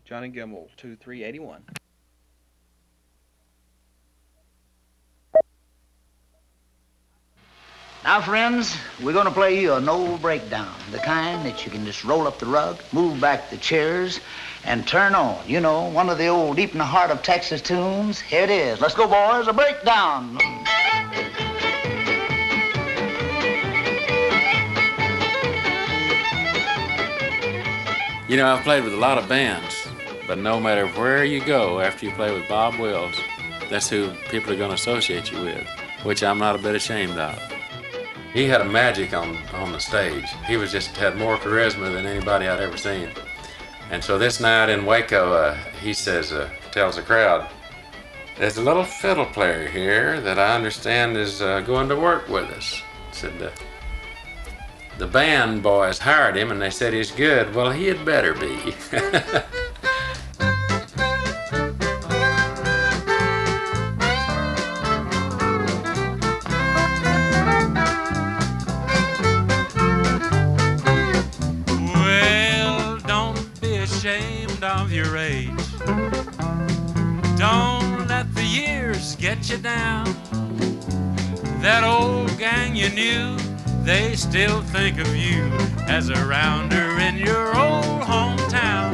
Johnny Gimble, 2381. Now, friends, we're going to play you an old breakdown, the kind that you can just roll up the rug, move back the chairs, and turn on. You know, one of the old deep in the heart of Texas tunes. Here it is. Let's go, boys, a breakdown. You know, I've played with a lot of bands, but no matter where you go after you play with Bob Wills, that's who people are going to associate you with, which I'm not a bit ashamed of. He had a magic on the stage. He had more charisma than anybody I'd ever seen. And so this night in Waco, he says, tells the crowd, there's a little fiddle player here that I understand is going to work with us. Said, the band boys hired him and they said he's good. Well, he had better be. Well, don't be ashamed of your age. Don't let the years get you down. That old gang you knew, they still think of you as a rounder in your old hometown.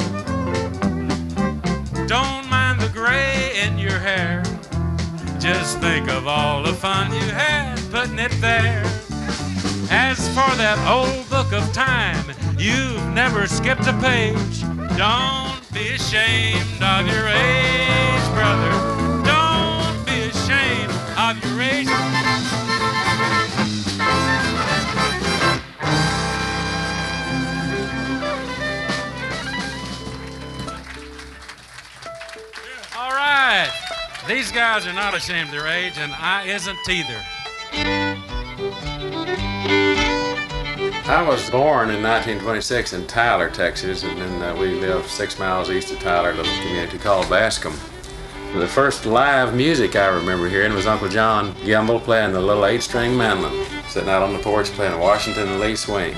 Don't mind the gray in your hair. Just think of all the fun you had putting it there. As for that old book of time, you've never skipped a page. Don't be ashamed of your age, brother. Don't be ashamed of your age. All right. These guys are not ashamed of their age, and I isn't either. I was born in 1926 in Tyler, Texas, and then we lived 6 miles east of Tyler, a little community called Bascom. The first live music I remember hearing was Uncle John Gimble playing the little 8-string mandolin, sitting out on the porch playing Washington and Lee Swing.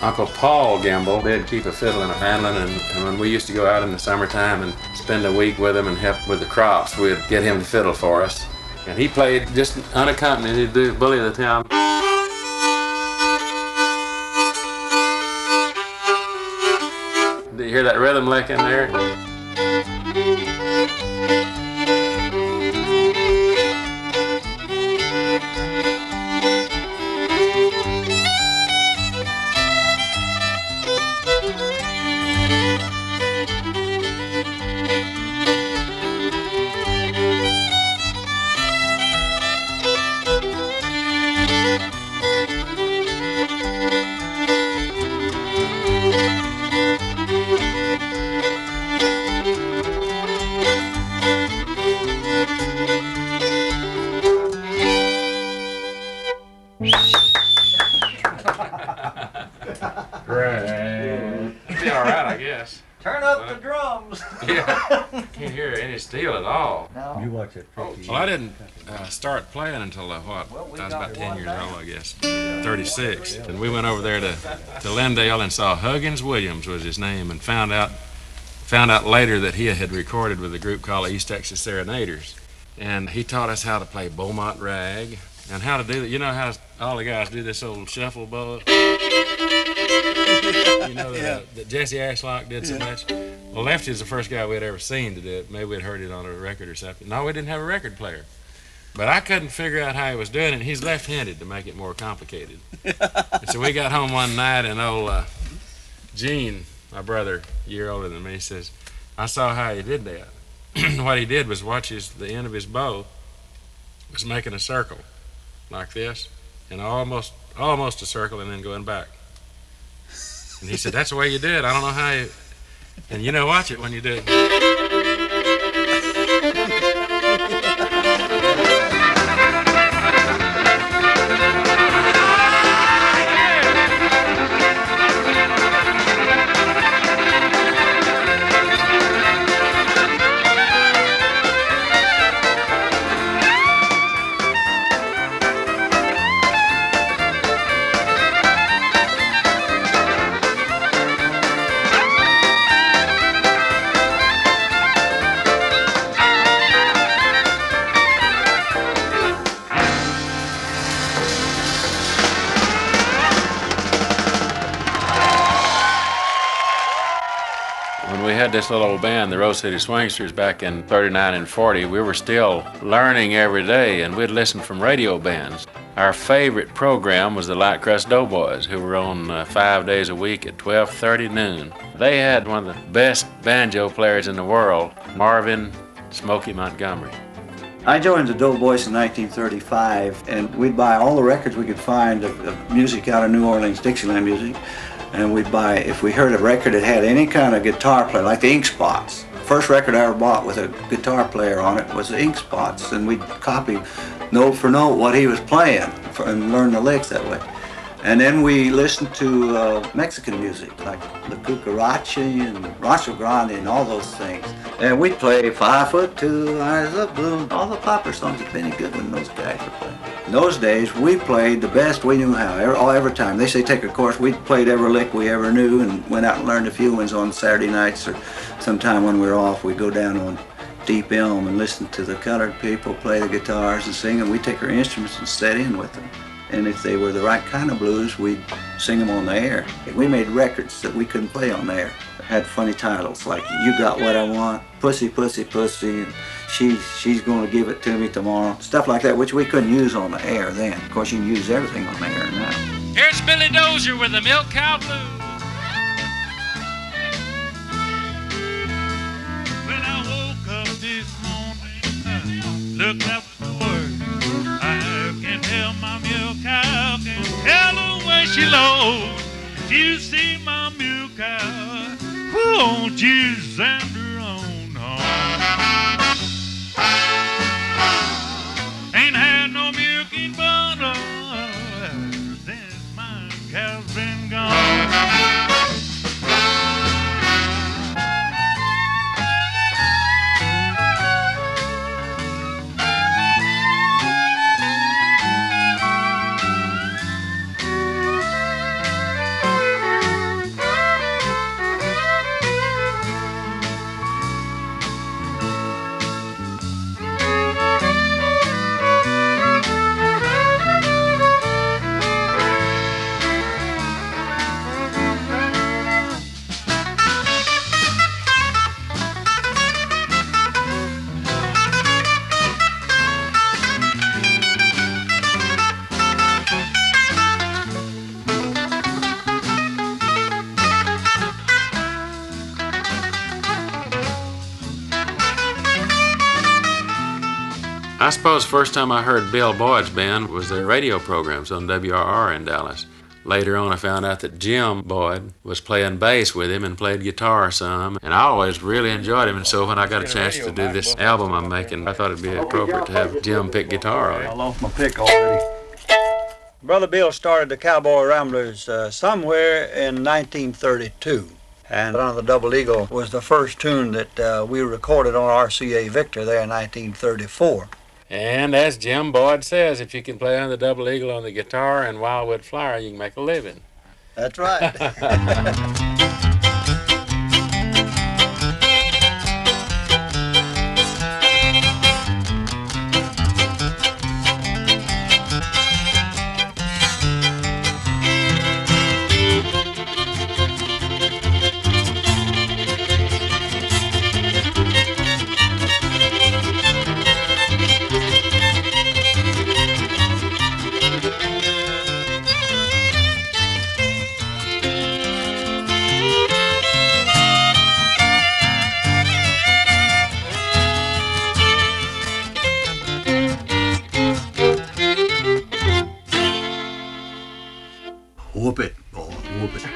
Uncle Paul Gimble did keep a fiddle and a mandolin, and when we used to go out in the summertime and spend a week with him and help with the crops, we'd get him to fiddle for us. And he played just unaccompanied. He'd do Bully of the Town. Do you hear that rhythm lick in there? Great. It'll be all right, I guess. Turn up the drums. Yeah, can't hear any steel at all. No. You watch it. Well, I didn't start playing until I was about 10 years old, I guess, 36. And we went over there to Lindale and saw Huggins Williams was his name, and found out later that he had recorded with a group called East Texas Serenaders. And he taught us how to play Beaumont Rag and how to do that. You know how all the guys do this old shuffle bow? You know that Jesse Ashlock did so much? Well, Lefty is the first guy we'd ever seen to do it. Maybe we'd heard it on a record or something. No, we didn't have a record player. But I couldn't figure out how he was doing it. He's left-handed to make it more complicated. And so we got home one night, and old Gene, my brother, a year older than me, says, I saw how he did that. What he did was watch the end of his bow was making a circle like this, and almost a circle, and then going back. And he said, that's the way you do it. I don't know how you... And you know, watch it when you do it. had this little old band, the Rose City Swingsters, back in 39 and 40, we were still learning every day, and we'd listen from radio bands. Our favorite program was the Light Crust Doughboys, who were on 5 days a week at 12:30 noon. They had one of the best banjo players in the world, Marvin Smokey Montgomery. I joined the Doughboys in 1935, and we'd buy all the records we could find of music out of New Orleans, Dixieland music. And we'd buy, if we heard a record that had any kind of guitar player, like the Ink Spots. First record I ever bought with a guitar player on it was the Ink Spots, and we'd copy note for note what he was playing and learn the licks that way. And then we listened to Mexican music, like the Cucaracha and Rancho Grande and all those things. And we'd play 5'2", Eyes of Blue, all the popular songs that Benny Goodwin, those guys were playing. In those days, we played the best we knew how, every time. They say take a course, we played every lick we ever knew and went out and learned a few ones on Saturday nights, or sometime when we were off, we'd go down on Deep Elm and listen to the colored people play the guitars and sing, and we'd take our instruments and set in with them. And if they were the right kind of blues, we'd sing them on the air. We made records that we couldn't play on the air. It had funny titles like You Got What I Want, Pussy, Pussy, Pussy, and She's Gonna Give It To Me Tomorrow. Stuff like that, which we couldn't use on the air then. Of course, you can use everything on the air now. Here's Billy Dozier with the Milk Cow Blues. When I woke up this morning, looked up the word, I can tell my milk cow, can tell her when she lows. If you see my milk cow, won't you send her on home? Ain't had no milk in butter since my cow's been gone. I suppose the first time I heard Bill Boyd's band was their radio programs on WRR in Dallas. Later on, I found out that Jim Boyd was playing bass with him and played guitar some, and I always really enjoyed him, and so when I got a chance to do this album I'm making, I thought it'd be appropriate to have Jim pick guitar on it. I lost my pick already. Brother Bill started the Cowboy Ramblers somewhere in 1932. And Under the Double Eagle was the first tune that we recorded on RCA Victor there in 1934. And as Jim Boyd says, if you can play Under the Double Eagle on the guitar and Wildwood Flower, you can make a living. That's right. Whoop it, boy, whoop it.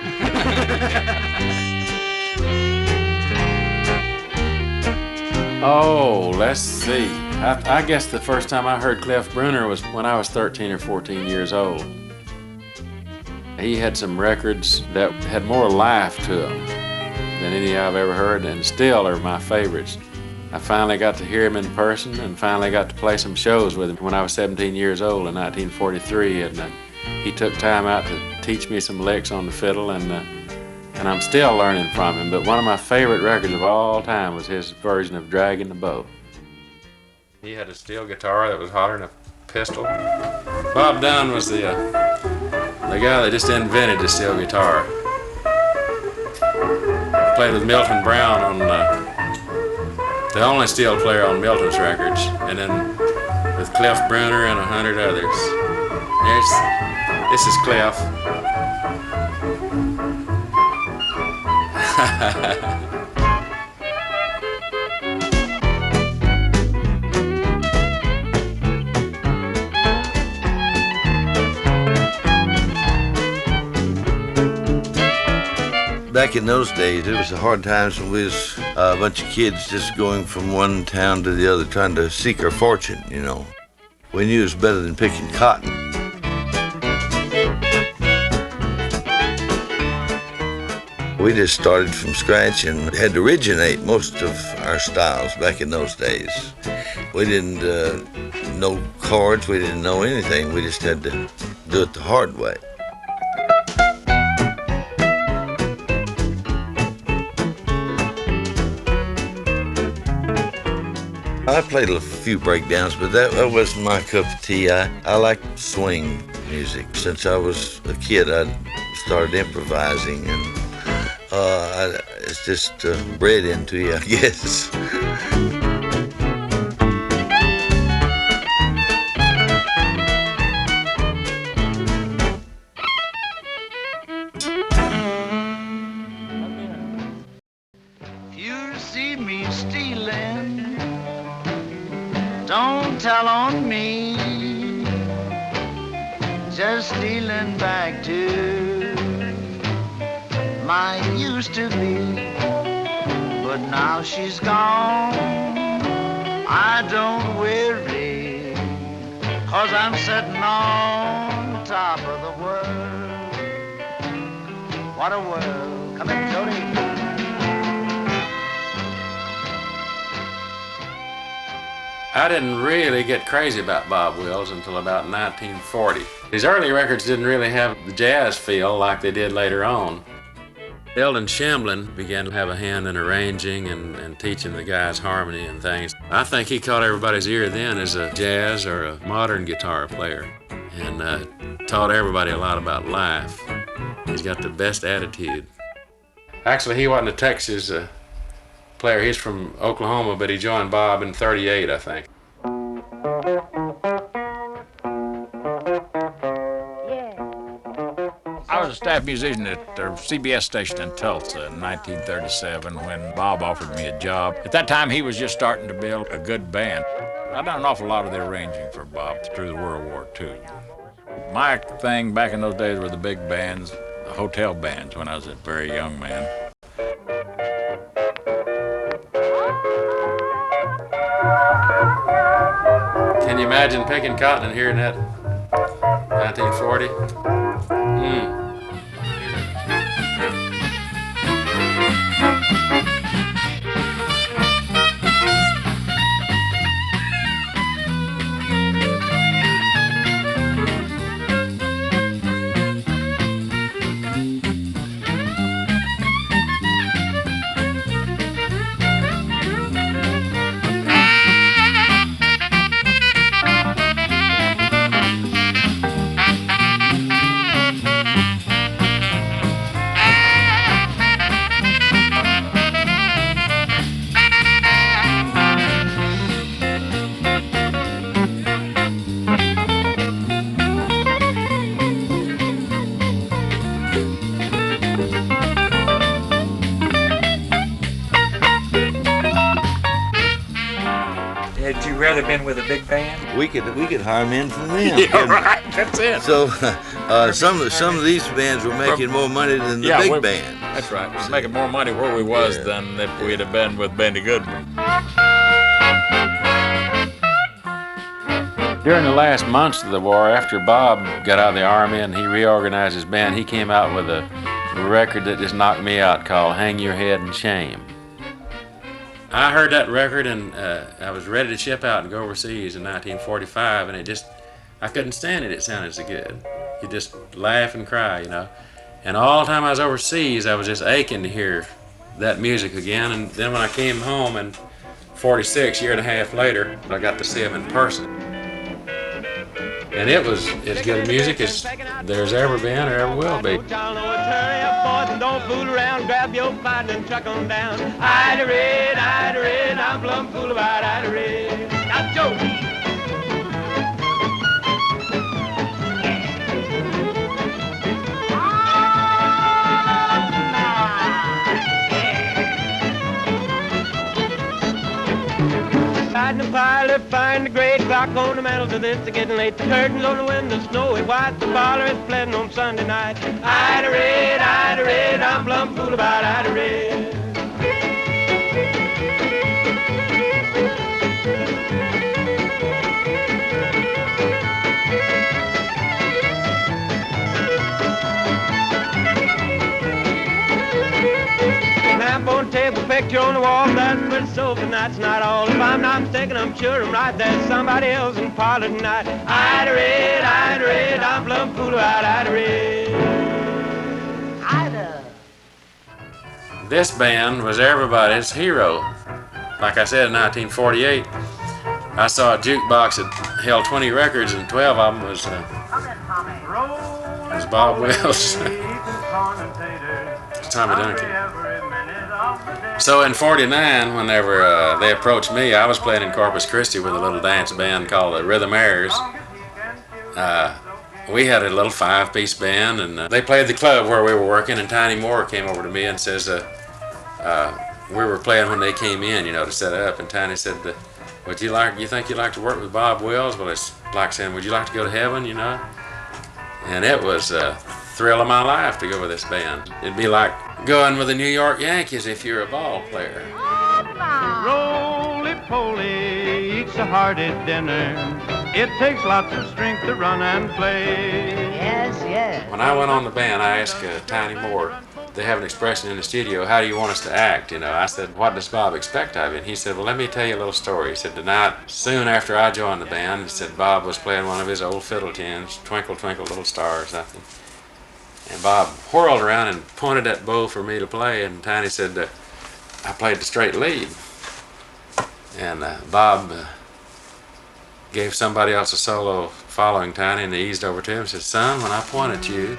Oh, let's see. I guess the first time I heard Cliff Bruner was when I was 13 or 14 years old. He had some records that had more life to them than any I've ever heard, and still are my favorites. I finally got to hear him in person and finally got to play some shows with him when I was 17 years old in 1943, and he took time out to teach me some licks on the fiddle, and I'm still learning from him. But one of my favorite records of all time was his version of Dragging the Bow. He had a steel guitar that was hotter than a pistol. Bob Dunn was the guy that just invented the steel guitar. played with Milton Brown on the only steel player on Milton's records, and then with Cliff Bruner and 100 others. This is Cliff. Back in those days, it was the hard times when we was a bunch of kids just going from one town to the other trying to seek our fortune, you know. We knew it was better than picking cotton. We just started from scratch and had to originate most of our styles back in those days. We didn't know chords, we didn't know anything, we just had to do it the hard way. I played a few breakdowns, but that wasn't my cup of tea. I like swing music. Since I was a kid, I started improvising, and it's just bred into you, I guess. You see me stealing, don't tell on me, just stealing back to my used to be, but now she's gone, I don't worry, 'cause I'm sitting on top of the world. What a world. Come in, Jody. I didn't really get crazy about Bob Wills until about 1940. His early records didn't really have the jazz feel like they did later on. Eldon Shamblin began to have a hand in arranging and teaching the guys harmony and things. I think he caught everybody's ear then as a jazz or a modern guitar player, and taught everybody a lot about life. He's got the best attitude. Actually, he wasn't a Texas player. He's from Oklahoma, but he joined Bob in '38, I think. I was a staff musician at the CBS station in Tulsa in 1937 when Bob offered me a job. At that time, he was just starting to build a good band. I done an awful lot of the arranging for Bob through the World War II. My thing back in those days were the big bands, the hotel bands when I was a very young man. Can you imagine picking cotton and hearing that 1940? Had you rather been with a big band? We could hire men from them. Yeah, right, that's it. So some of these bands were making more money than the big band. That's right. We was making more money where we was than if we'd have been with Benny Goodman. During the last months of the war, after Bob got out of the Army and he reorganized his band, he came out with a record that just knocked me out called Hang Your Head in Shame. I heard that record and I was ready to ship out and go overseas in 1945, and I couldn't stand it. It sounded so good. You just laugh and cry, you know. And all the time I was overseas, I was just aching to hear that music again. And then when I came home in '46, a year and a half later, I got to see him in person. And it was as good music as there's ever been or ever will be. don't fool around, grab your partner and truck on down. Ida-red, I'm plumb fool about Ida-red. Now, Joe. Riding the parlor, find the great clock on the mantel to this, getting late. The curtains on the window, snowy white. The parlor is pleasant on Sunday night. Ida-red, I'm plumb fool about Ida-red. Lamp on the table, picture on the wall, that's pretty sofa, and that's not all. If I'm not mistaken, I'm sure I'm right, there's somebody else in the parlor tonight. Ida-red, I'm plumb fool about Ida-red. Ida. This band was everybody's hero. Like I said, in 1948, I saw a jukebox that held 20 records, and 12 of them was Bob Wills. Tommy Duncan. So in '49, whenever they approached me, I was playing in Corpus Christi with a little dance band called the Rhythmaires. We had a little 5-piece band, and they played the club where we were working, and Tiny Moore came over to me and says, we were playing when they came in, to set up, and Tiny said, you think you'd like to work with Bob Wills? Well, it's like saying, would you like to go to heaven, And it was a thrill of my life to go with this band. It'd be like going with the New York Yankees if you're a ball player. Roly-poly eats a hearty dinner. It takes lots of strength to run and play. Yes, yes. When I went on the band, I asked Tiny Moore, they have an expression in the studio, how do you want us to act? I said, what does Bob expect of you? And he said, well, let me tell you a little story. He said, tonight, soon after I joined the band, he said Bob was playing one of his old fiddle tunes, Twinkle, Twinkle, Little Star or something. And Bob whirled around and pointed that bow for me to play, and Tiny said, I played the straight lead. And Bob gave somebody else a solo following Tiny, and they eased over to him and said, son, when I point at you,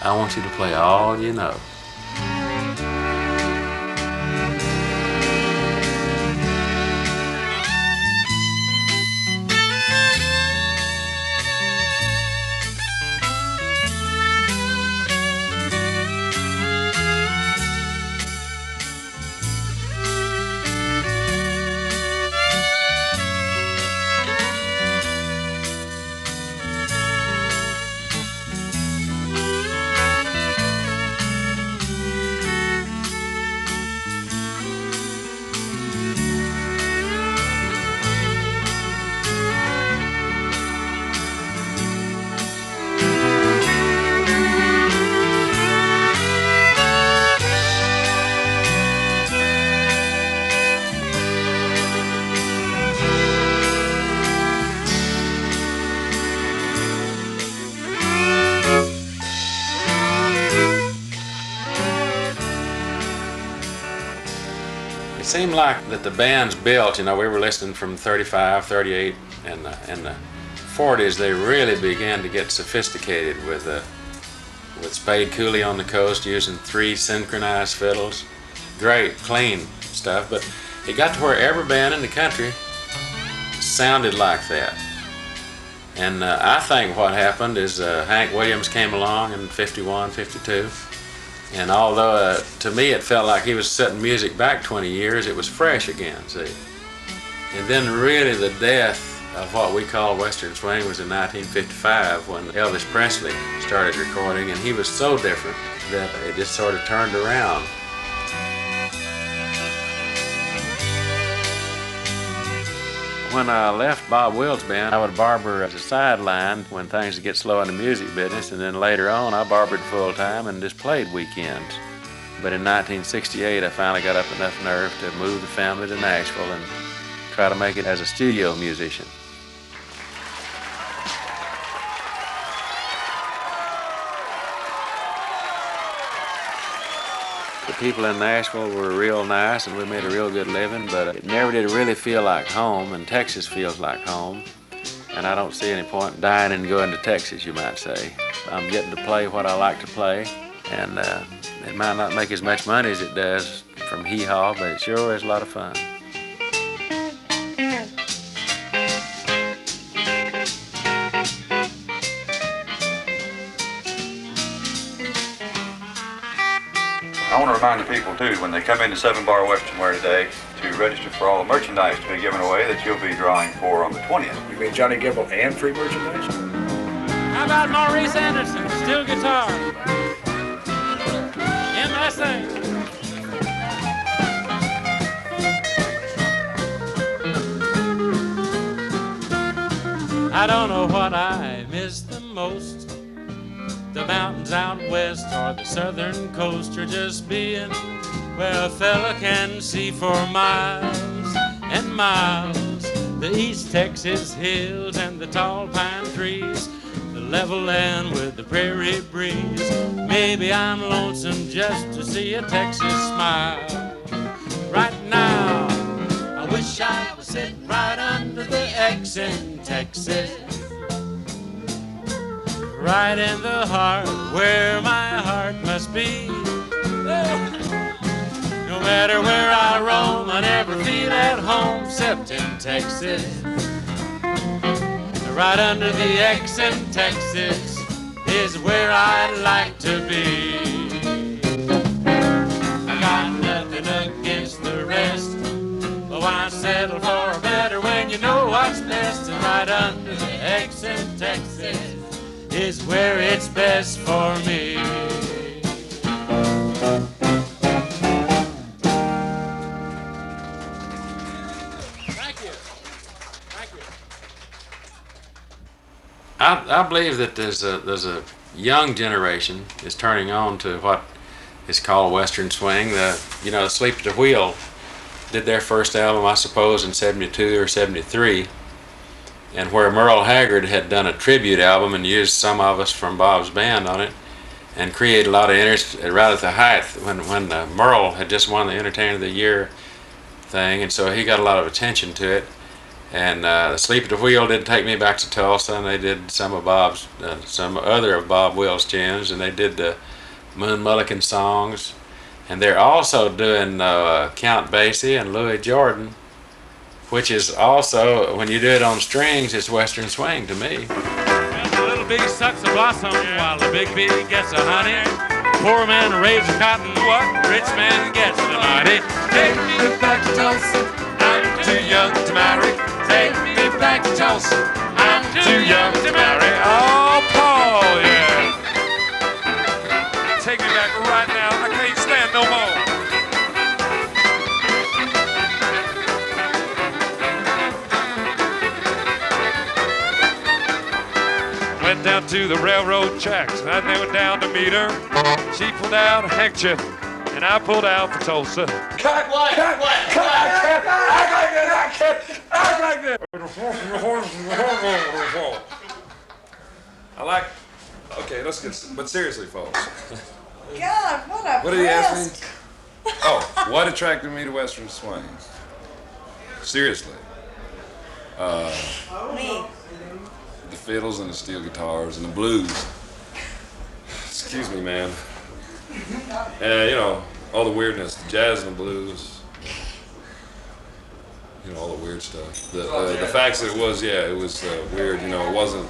I want you to play all you know. It seemed like that the band's built, we were listening from 35, 38, and in the 40s they really began to get sophisticated with Spade Cooley on the coast using 3 synchronized fiddles. Great, clean stuff, but it got to where every band in the country sounded like that. And I think what happened is Hank Williams came along in 51, 52. And although to me it felt like he was setting music back 20 years, it was fresh again, see. And then really the death of what we call Western Swing was in 1955 when Elvis Presley started recording, and he was so different that it just sort of turned around. When I left Bob Wills' band, I would barber as a sideline when things would get slow in the music business, and then later on I barbered full-time and just played weekends. But in 1968 I finally got up enough nerve to move the family to Nashville and try to make it as a studio musician. The people in Nashville were real nice, and we made a real good living, but it never did really feel like home, and Texas feels like home. And I don't see any point in dying and going to Texas, you might say. I'm getting to play what I like to play, And it might not make as much money as it does from hee-haw, but it sure is a lot of fun. I want to remind the people, too, when they come into 7-Bar Western Wear today, to register for all the merchandise to be given away that you'll be drawing for on the 20th. You mean Johnny Gimble and free merchandise? How about Maurice Anderson, steel guitar? MSA. I don't know what I miss the most, the mountains out west or the southern coast, or just being where a fella can see for miles and miles. The East Texas hills and the tall pine trees, the level land with the prairie breeze. Maybe I'm lonesome just to see a Texas smile. Right now, I wish I was sitting right under the X in Texas, right in the heart where my heart must be. No matter where I roam, I never feel at home except in Texas. Right under the X in Texas is where I'd like to be. I got nothing against the rest, but why settle for a better when you know what's best? And right under the X in Texas is where it's best for me. Thank you. Thank you. I believe that there's a young generation is turning on to what is called Western Swing. The Sleep at the Wheel did their first album, I suppose, in '72 or '73. And where Merle Haggard had done a tribute album and used some of us from Bob's band on it, and created a lot of interest right at the height when Merle had just won the Entertainer of the Year thing, and so he got a lot of attention to it. And Sleep at the Wheel did Take Me Back to Tulsa, and they did some other of Bob Wills' tunes, and they did the Moon Mullican songs, and they're also doing Count Basie and Louis Jordan, which is also, when you do it on strings, it's Western Swing to me. Well, the little bee sucks a blossom while the big bee gets the honey. Poor man raised the cotton, what? Rich man gets the money. Take me back to Tulsa, I'm too young to marry. Take me back to Tulsa, I'm too young to marry. Oh, Paul, yeah. Take me back right now, I can't stand no more. Went down to the railroad tracks, and I went down to meet her. She pulled out a handkerchief, and I pulled out for Tulsa. Cut! What? Cut! What? Cut! I can't act like this! I can't act like this! I like. Okay, let's get. But seriously, folks. God, What did he ask me? Oh, what attracted me to Western Swing? Seriously. Me. The fiddles and the steel guitars and the blues. Excuse me, man. And all the weirdness, the jazz and the blues. All the weird stuff. The facts that it was weird. It wasn't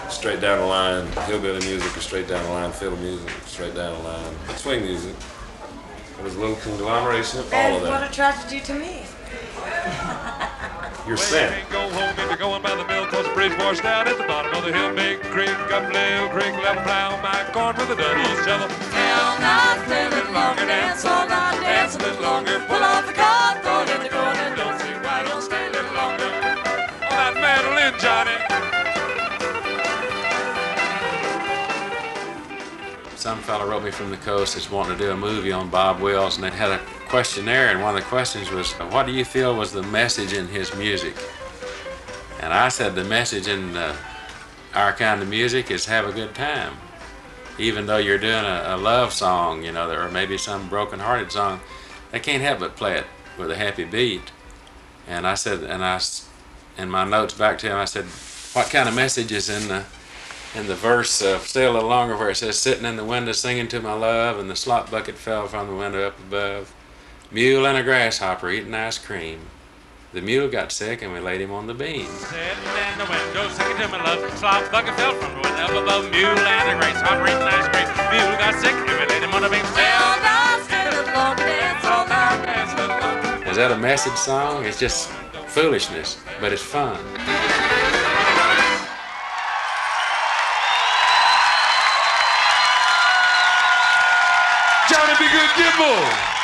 straight down the line hillbilly music or straight down the line fiddle music, straight down the line swing music. It was a little conglomeration of all of that. What attracted you to me? Your scent. Go home if you're going by the mill, cause the bridge washed out at the bottom of the hill. Big creek, up Little Creek, level plow, my corn with a dirty shovel. All night, play a little longer, dance all night, dance a little longer. Pull off the card, throw it in the corner, don't see why don't stay a little longer. On that mandolin, Johnny. Some fella wrote me from the coast that's wanting to do a movie on Bob Wills, and they had a questionnaire, and one of the questions was, what do you feel was the message in his music? And I said the message in our kind of music is have a good time. Even though you're doing a love song, or maybe some broken-hearted song, they can't help but play it with a happy beat. And I said, in my notes back to him, I said, what kind of message is in And the verse, stay a little longer, where it says, sitting in the window singing to my love, and the slop bucket fell from the window up above. Mule and a grasshopper eating ice cream. The mule got sick and we laid him on the beam. Sitting in the window, singing to my love. Slop bucket fell from the window up above. Mule and a grasshopper eating ice cream. Mule got sick and we laid him on the beam. All night, stay a little longer, dance all night, dance a little longer. Is that a message song? It's just foolishness, but it's fun. Johnny B. Good Gimble.